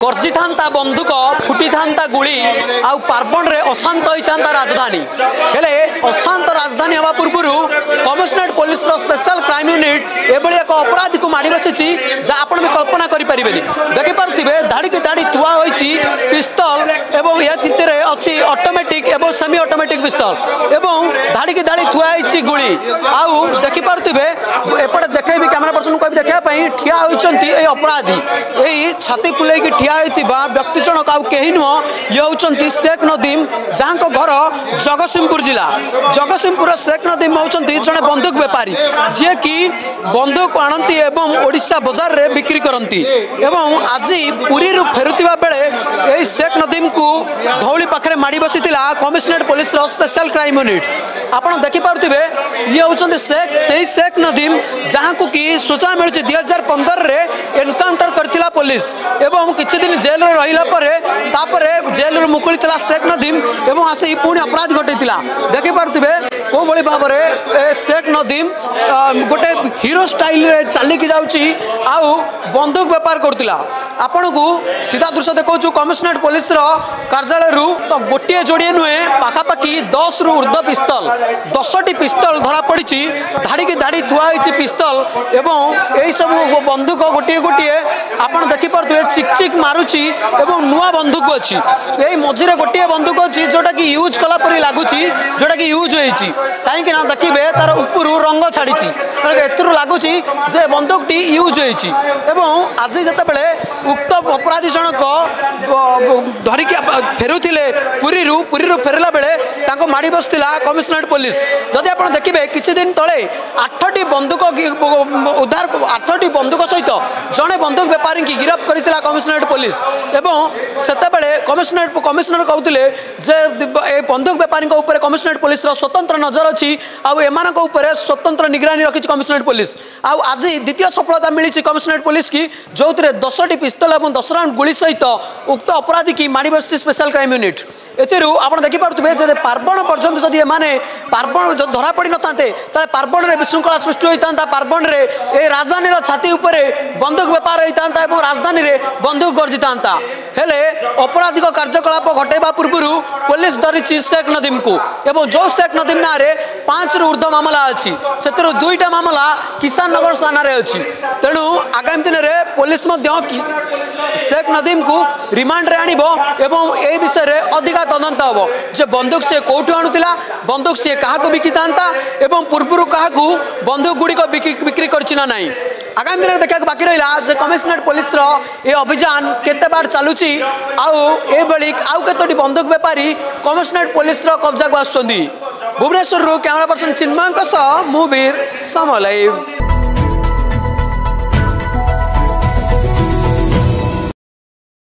गर्जी था बंदूक फुटी था गुली आउ पार्बण रे अशांत होता राजधानी हेले अशांत राजधानी हवा पूर्व commissionerate police special crime unit एभली एक अपराधी को माड़ी बसी जहाँ आप भी कल्पना करें देखिपे धाड़ी की धाड़ी थुआ होती पिस्तल एवं या भितर अच्छी ऑटोमेटिक एवं सेमी ऑटोमेटिक पिस्तल एवं धाड़ी की धाड़ी थुआ होती गुली आउ देखिपे एपटे देखेबी कैमरा पर्सन को देखापी ठिया होती अपराधी यही छाती फुले ठिया होता व्यक्ति जनक आउ कहीं नुह ये होती शेख नदीम जहाँ घर जगतसिंहपुर जिला जगतसिंहपुर शेख नदीम होती जड़े बंदूक बेपारी जी कि बंदूक आणती एवं ओडिशा बाजार रे बिक्री करती एवं आज पुरी फेरुवा बेले यही शेख नदीम को धौली पाखे माड़ी बसी commissionerate police special crime unit आपड़ देखिपे ये होती शेख नदीम जहाँ को कि सूचना मिलूँ 2015 रे एनकाउंटर करथिला पुलिस एवं किछि दिन जेल रे रहिला परे जेल रे मुकुली शेख नदीम एवं आसी पुणी अपराध घटैतिला देखि पारथिबे को बड़ी भाव में शेख नदीम गोटे हीरो स्टाइल रे चली की जाउची आउ बंदूक व्यापार करथिला आपण को सीधा दृश्य देखौ कमिशनरेट पुलिस रो कार्यालय रु तो गोटे जोड़िए नुहे पाखापाखि 10 रु ऊर्ध्व पिस्तल 10टी पिस्तल धरा पड़ी धाड़ी की धाड़ी थुआ होती पिस्तल एवं यही सब बंदूक गोटे गोटे आपड़ देखिपे चिक चिक मारुची एवं नुआ बंदूक अच्छी यही मझे गोटे बंदूक अच्छी जोटा कि यूज कला परी लगुच जोटा कि यूज होती कहीं देखिए तार उपर रंग छाड़ी एथर लगुच बंदूकटी यूज होती आज जिते उक्त अपराधी जनक धरिकी फेरुले पुरी फेरला बेले माड़ी बसला कमिशनरेट पुलिस जदि आप देखिए किसी दिन तले 8टी बंदूक उद्धार 8टी बंदूक सहित जड़े बंदूक बेपारी की गिरफ्त करथिला कमिशनरेट पुलिस एवं सेतेबेले कमिशनर कहते जे बंदूक बेपारी कमिशनरेट पुलिस स्वतंत्र नजर अच्छी आउ एमान स्वतंत्र निगरानी रखी कमिशनरेट पुलिस आउ आज द्वितीय सफलता मिली कमिशनरेट पुलिस की जो 10टी पिस्तल और 10 राउंड गुली सहित उक्त अपराधी की माड़ी बसी स्पेशल क्राइम यूनिट एथिरु आप देखिपे पार्बण पर्यंत जदि एमाने पार्बण धरा पड़ न था पार्बण में विशृंखला सृष्टि होता पार्बण में ये राजधानी छाती उपरे बंदूक बेपार होता है राजधानी में बंदूक गर्जी था हेले अपराधिक कार्यकलाप घटेबा पूर्व पुलिस धरी शेख नदीम को एवं जो शेख नदीम ना 5 रु ऊर्ध्व मामला अच्छी से 2टा मामला किसान नगर थाना अच्छी तेणु आगामी दिन में पुलिस शेख नदीम को रिमांड रे आनिबो एवं ए विषय रे अधिका तदंत हम जे बंदूक से कौटू आणुतिला बंदूक से क्या बिकी था एवं पूर्व क्या बंदूक गुड़िक बिक्री करना ना आगामी दिन में देखा बाकी रहा कमिशनरेट पुलिस ये अभियान केते बार चलुची आउ केतोटी बंदूक बेपारी कमिशनरेट पुलिस कब्जा को आसुछंती भुवनेश्वर कैमरा पर्सन चिन्मय मुवीर समलाइव।